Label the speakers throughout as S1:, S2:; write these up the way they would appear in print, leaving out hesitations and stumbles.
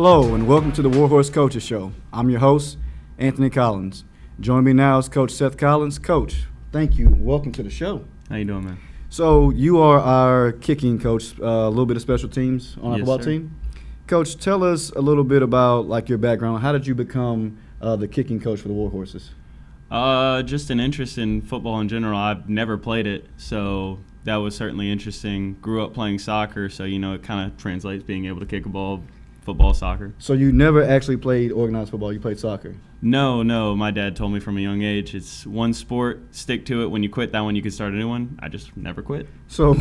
S1: Hello and welcome to the Warhorse Coaches Show. I'm your host, Anthony Collins. Joining me now is Coach Seth Collins. Coach, thank you. Welcome to the show.
S2: How you doing, man?
S1: So you are our kicking coach, a little bit of special teams on our
S2: Yes,
S1: football
S2: sir.
S1: team. Coach, tell us a little bit about your background. How did you become the kicking coach for the Warhorses?
S2: Just an interest in football in general. I've never played it, so that was certainly interesting. Grew up playing soccer, so it kind of translates being able to kick a ball, football, soccer.
S1: So you never actually played organized football. You played soccer.
S2: No. My dad told me from a young age, it's one sport, stick to it. When you quit that one, you can start a new one. I just never quit.
S1: So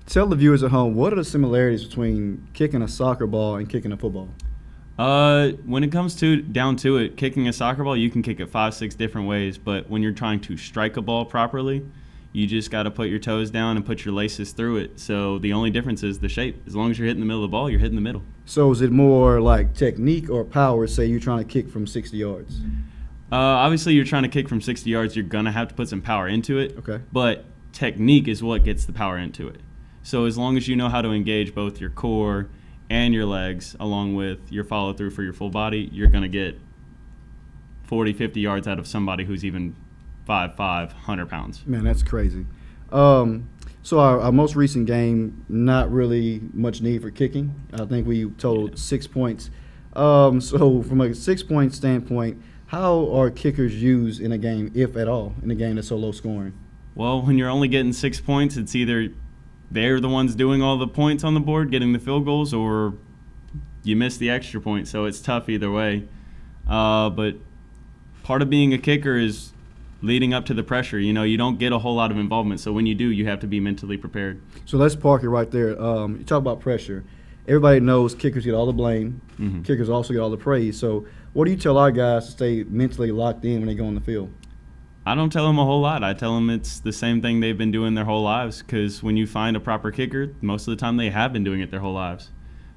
S1: tell the viewers at home, what are the similarities between kicking a soccer ball and kicking a football?
S2: When it comes down to it, kicking a soccer ball, you can kick it 5-6 different ways. But when you're trying to strike a ball properly, you just got to put your toes down and put your laces through it. So the only difference is the shape. As long as you're hitting the middle of the ball, you're hitting the middle.
S1: So is it more like technique or power, say you're trying to kick from 60 yards?
S2: Obviously, you're trying to kick from 60 yards. You're going to have to put some power into it.
S1: Okay.
S2: But technique is what gets the power into it. So as long as you know how to engage both your core and your legs along with your follow-through for your full body, you're going to get 40, 50 yards out of somebody who's even 5'5", 100 pounds.
S1: Man, that's crazy. So our most recent game, not really much need for kicking. I think we totaled 6 points. So from a 6-point standpoint, how are kickers used in a game, if at all, in a game that's so low scoring?
S2: Well, when you're only getting 6 points, it's either they're the ones doing all the points on the board, getting the field goals, or you miss the extra point. So it's tough either way. But part of being a kicker is leading up to the pressure. You don't get a whole lot of involvement. So when you do, you have to be mentally prepared.
S1: So let's park it right there. You talk about pressure. Everybody knows kickers get all the blame.
S2: Mm-hmm.
S1: Kickers also get all the praise. So what do you tell our guys to stay mentally locked in when they go on the field?
S2: I don't tell them a whole lot. I tell them it's the same thing they've been doing their whole lives, because when you find a proper kicker, most of the time they have been doing it their whole lives.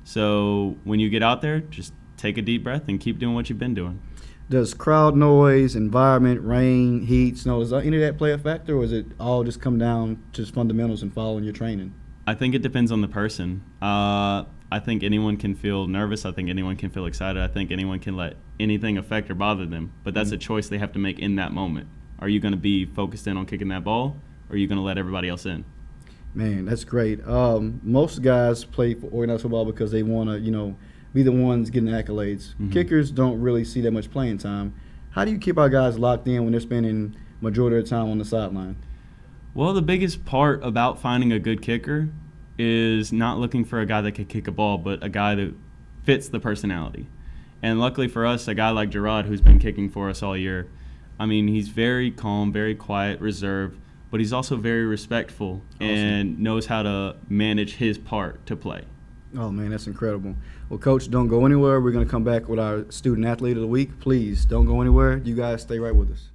S2: So when you get out there, just take a deep breath and keep doing what you've been doing.
S1: Does crowd noise, environment, rain, heat, snow, does any of that play a factor, or is it all just come down to just fundamentals and following your training?
S2: I think it depends on the person. I think anyone can feel nervous. I think anyone can feel excited. I think anyone can let anything affect or bother them. But that's a choice they have to make in that moment. Are you going to be focused in on kicking that ball, or are you going to let everybody else in?
S1: Man, that's great. Most guys play for organized football because they want to, be the ones getting the accolades.
S2: Mm-hmm.
S1: Kickers don't really see that much playing time. How do you keep our guys locked in when they're spending majority of the time on the sideline?
S2: Well, the biggest part about finding a good kicker is not looking for a guy that can kick a ball, but a guy that fits the personality. And luckily for us, a guy like Gerard, who's been kicking for us all year, he's very calm, very quiet, reserved, but he's also very respectful. Awesome. And knows how to manage his part to play.
S1: Oh, man, that's incredible. Well, Coach, don't go anywhere. We're going to come back with our Student Athlete of the Week. Please don't go anywhere. You guys stay right with us.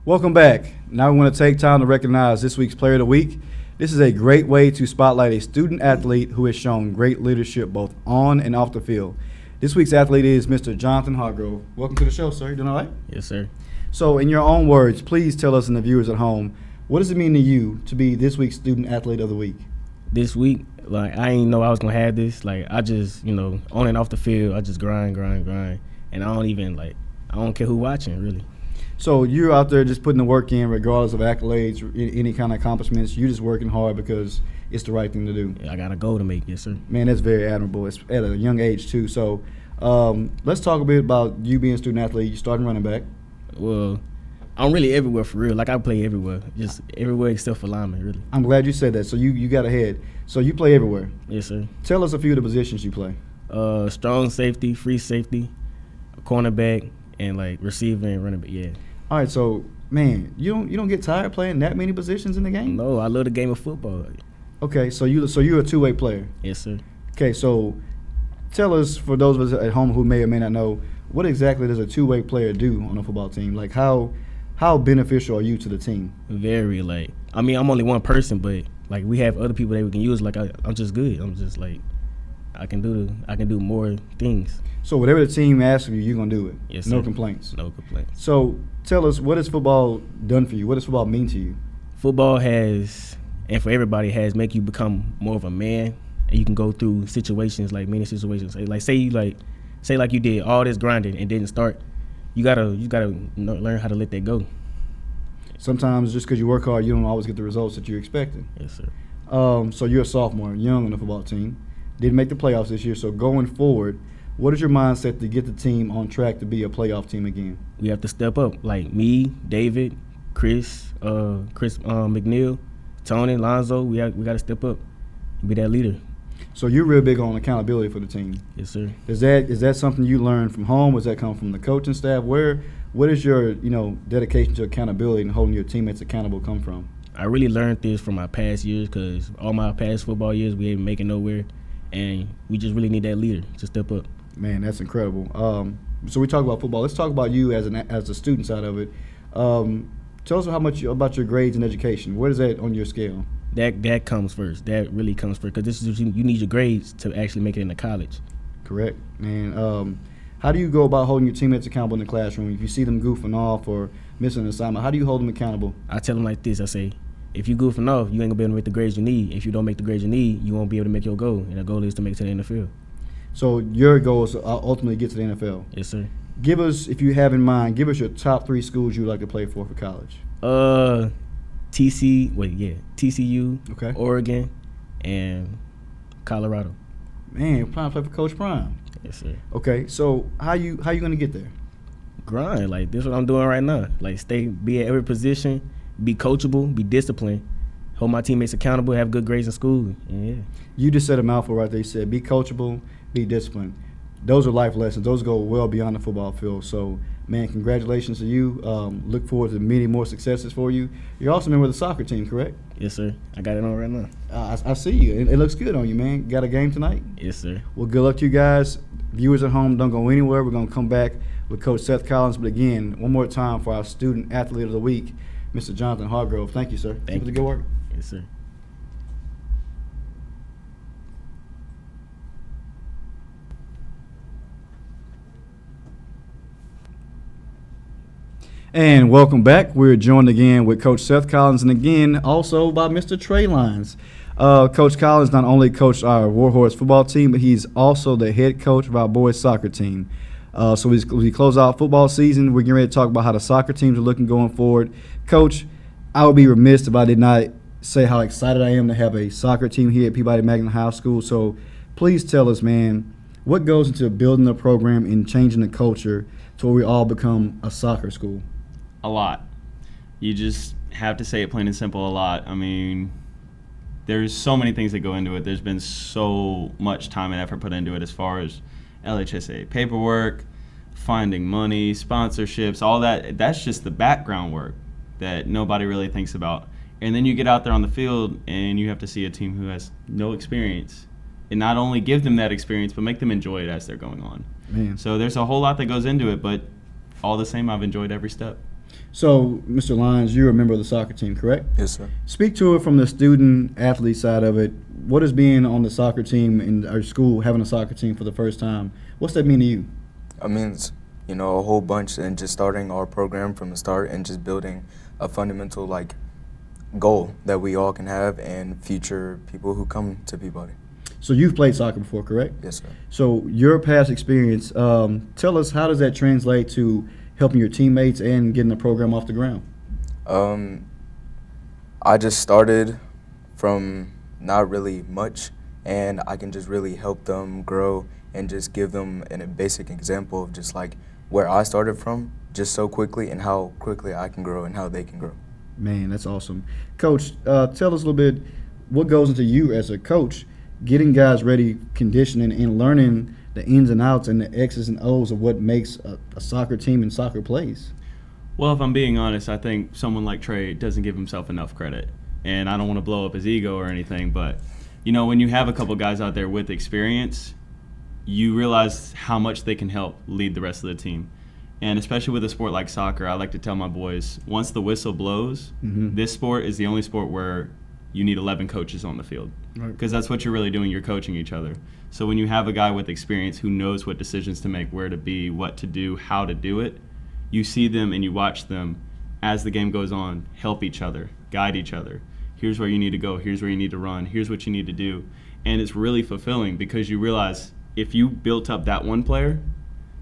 S1: Welcome back. Now we want to take time to recognize this week's Player of the Week. This is a great way to spotlight a student athlete who has shown great leadership both on and off the field. This week's athlete is Mr. Jonathan Hargrove. Welcome to the show, sir. You doing all right?
S3: Yes, sir.
S1: So in your own words, please tell us and the viewers at home, what does it mean to you to be this week's Student Athlete of the Week?
S3: This week, I ain't know I was going to have this. I just, on and off the field, I just grind. And I don't care who watching, really.
S1: So you're out there just putting the work in regardless of accolades or any kind of accomplishments. You're just working hard because it's the right thing to do.
S3: Yeah, I got a goal to make, yes, sir.
S1: Man, that's very admirable. It's at a young age, too. So let's talk a bit about you being a student athlete. You starting running back.
S3: Well, I'm really everywhere for real. I play everywhere, just everywhere except for lineman, really.
S1: I'm glad you said that. So you got ahead. So you play everywhere.
S3: Yes, sir.
S1: Tell us a few of the positions you play.
S3: Strong safety, free safety, cornerback, and receiver and running back, yeah.
S1: All right, so, man, you don't get tired playing that many positions in the game?
S3: No, I love the game of football.
S1: Okay, so you're a two-way player.
S3: Yes, sir.
S1: Okay, so tell us, for those of us at home who may or may not know, what exactly does a two-way player do on a football team? How beneficial are you to the team?
S3: Very, I'm only one person, but we have other people that we can use. I'm just good. I'm just I can do more things.
S1: So whatever the team asks of you, you're gonna do it.
S3: Yes,
S1: no
S3: sir.
S1: complaints.
S3: No complaints.
S1: So tell us, what has football done for you? What does football mean to you?
S3: Football has, and for everybody, has make you become more of a man and you can go through situations, like many situations. Like say you did all this grinding and didn't start. You gotta learn how to let that go.
S1: Sometimes just because you work hard, you don't always get the results that you're expecting.
S3: Yes, sir.
S1: So you're a sophomore, young on the football team. Didn't make the playoffs this year. So going forward, what is your mindset to get the team on track to be a playoff team again?
S3: We have to step up. Like me, David, Chris McNeil, Tony, Lonzo. We got to step up and be that leader.
S1: So you're real big on accountability for the team.
S3: Yes, sir.
S1: Is that something you learned from home? Does that come from the coaching staff? What is your dedication to accountability and holding your teammates accountable come from?
S3: I really learned this from my past years, because all my past football years we ain't making nowhere, and we just really need that leader to step up.
S1: Man, that's incredible. So we talk about football. Let's talk about you as a student side of it. Tell us how much about your grades and education. Where is that on your scale?
S3: That comes first. That really comes first, because this is you need your grades to actually make it into college.
S1: Correct, man. How do you go about holding your teammates accountable in the classroom? If you see them goofing off or missing an assignment, how do you hold them accountable?
S3: I tell them like this. I say, if you goofing off, you ain't gonna be able to make the grades you need. If you don't make the grades you need, you won't be able to make your goal, and the goal is to make it to the NFL.
S1: So your goal is to ultimately get to the NFL.
S3: Yes, sir.
S1: Give us, if you have in mind, give us your top 3 schools you would like to play for college.
S3: TCU,
S1: Okay.
S3: Oregon, and Colorado.
S1: Man, you're trying to play for Coach Prime.
S3: Yes, sir.
S1: Okay, so how you gonna get there?
S3: Grind. Like, this is what I'm doing right now. Like, be at every position, be coachable, be disciplined, hold my teammates accountable, have good grades in school. And yeah.
S1: You just said a mouthful right there. You said be coachable, be disciplined. Those are life lessons. Those go well beyond the football field. So, man, congratulations to you. Look forward to many more successes for you. You're also a member of the soccer team, correct?
S3: Yes, sir. I got it on right now.
S1: I see you. It looks good on you, man. Got a game tonight?
S3: Yes, sir.
S1: Well, good luck to you guys. Viewers at home, don't go anywhere. We're going to come back with Coach Seth Collins. But again, one more time for our Student Athlete of the Week, Mr. Jonathan Hargrove. Thank you, sir.
S3: Thank
S1: Keep up the
S3: you.
S1: good work.
S3: Yes, sir.
S1: And welcome back. We're joined again with Coach Seth Collins, and again also by Mr. Trey Lyons. Coach Collins not only coached our Warhorse football team, but he's also the head coach of our boys soccer team. So as we close out football season, we're getting ready to talk about how the soccer teams are looking going forward. Coach, I would be remiss if I did not say how excited I am to have a soccer team here at Peabody Magnet High School. So please tell us, man, what goes into building the program and changing the culture to where we all become a soccer school?
S2: A lot. You just have to say it plain and simple, a lot. I mean, there's so many things that go into it. There's been so much time and effort put into it as far as LHSA paperwork, finding money, sponsorships, all that. That's just the background work that nobody really thinks about. And then you get out there on the field and you have to see a team who has no experience and not only give them that experience, but make them enjoy it as they're going on.
S1: Man.
S2: So there's a whole lot that goes into it, but all the same, I've enjoyed every step.
S1: So, Mr. Lyons, you're a member of the soccer team, correct?
S4: Yes, sir.
S1: Speak to it from the student-athlete side of it. What is being on the soccer team in our school, having a soccer team for the first time? What's that mean to you?
S4: It means, a whole bunch, and just starting our program from the start and just building a fundamental, goal that we all can have and future people who come to Peabody.
S1: So you've played soccer before, correct?
S4: Yes, sir.
S1: So your past experience, tell us, how does that translate to helping your teammates and getting the program off the ground?
S4: I just started from not really much, and I can just really help them grow and just give them a basic example of just where I started from just so quickly and how quickly I can grow and how they can grow.
S1: Man, that's awesome. Coach, tell us a little bit what goes into you as a coach, getting guys ready, conditioning, and learning the ins and outs and the X's and O's of what makes a soccer team and soccer plays.
S2: Well, if I'm being honest, I think someone like Trey doesn't give himself enough credit. And I don't want to blow up his ego or anything, but, when you have a couple guys out there with experience, you realize how much they can help lead the rest of the team. And especially with a sport like soccer, I like to tell my boys, once the whistle blows, this sport is the only sport where you need 11 coaches on the field. Because that's what you're really doing. You're coaching each other. So when you have a guy with experience who knows what decisions to make, where to be, what to do, how to do it, you see them and you watch them as the game goes on, help each other, guide each other. Here's where you need to go. Here's where you need to run. Here's what you need to do. And it's really fulfilling because you realize if you built up that one player,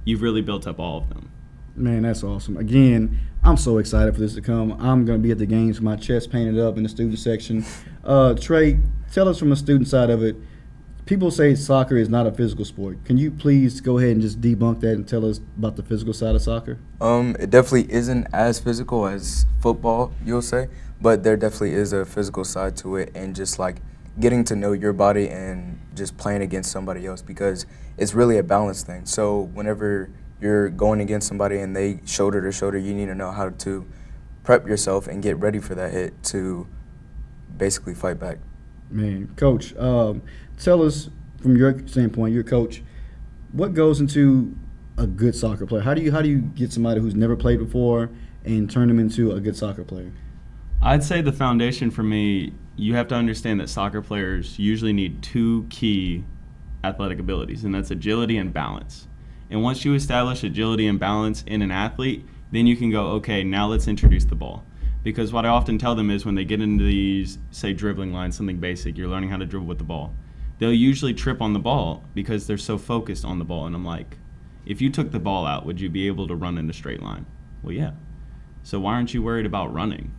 S2: you've really built up all of them.
S1: Man, that's awesome. Again, I'm so excited for this to come. I'm going to be at the games with my chest painted up in the student section. Trey, tell us from the student side of it. People say soccer is not a physical sport. Can you please go ahead and just debunk that and tell us about the physical side of soccer?
S4: It definitely isn't as physical as football, you'll say, but there definitely is a physical side to it, and just like getting to know your body and just playing against somebody else, because it's really a balance thing. So whenever you're going against somebody and they shoulder to shoulder, you need to know how to prep yourself and get ready for that hit to basically fight back.
S1: Man, Coach, tell us from your standpoint, your coach, what goes into a good soccer player? How do you get somebody who's never played before and turn them into a good soccer player?
S2: I'd say the foundation for me, you have to understand that soccer players usually need two key athletic abilities, and that's agility and balance. And once you establish agility and balance in an athlete, then you can go, okay, now let's introduce the ball. Because what I often tell them is when they get into these, say, dribbling lines, something basic, you're learning how to dribble with the ball, they'll usually trip on the ball because they're so focused on the ball. And I'm like, if you took the ball out, would you be able to run in a straight line? Well, yeah. So why aren't you worried about running?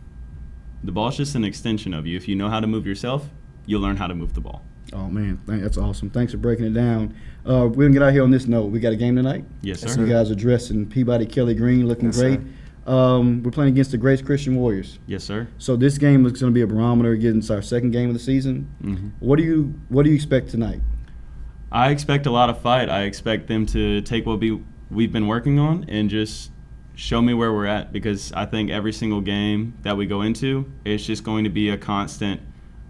S2: The ball's just an extension of you. If you know how to move yourself, you'll learn how to move the ball.
S1: Oh, man, that's awesome. Thanks for breaking it down. We're going to get out here on this note. We got a game tonight?
S2: Yes, sir.
S1: You guys are dressed in Peabody Kelly Green, looking
S4: Yes,
S1: great. We're playing against the Grace Christian Warriors.
S2: Yes, sir.
S1: So this game is going to be a barometer against our second game of the season.
S2: Mm-hmm.
S1: What do you expect tonight?
S2: I expect a lot of fight. I expect them to take what we've been working on and just show me where we're at, because I think every single game that we go into, it's just going to be a constant,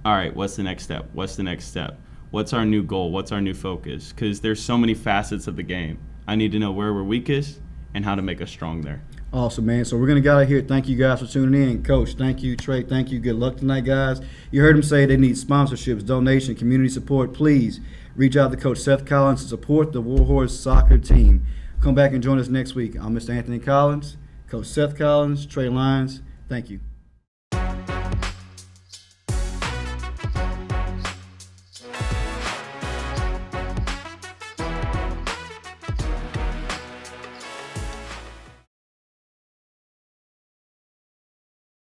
S2: all right, what's the next step? What's the next step? What's our new goal? What's our new focus? Because there's so many facets of the game. I need to know where we're weakest and how to make us strong there.
S1: Awesome, man. So we're going to get out of here. Thank you guys for tuning in. Coach, thank you. Trey, thank you. Good luck tonight, guys. You heard them say they need sponsorships, donation, community support. Please reach out to Coach Seth Collins to support the Warhorse soccer team. Come back and join us next week. I'm Mr. Anthony Collins, Coach Seth Collins, Trey Lyons. Thank you.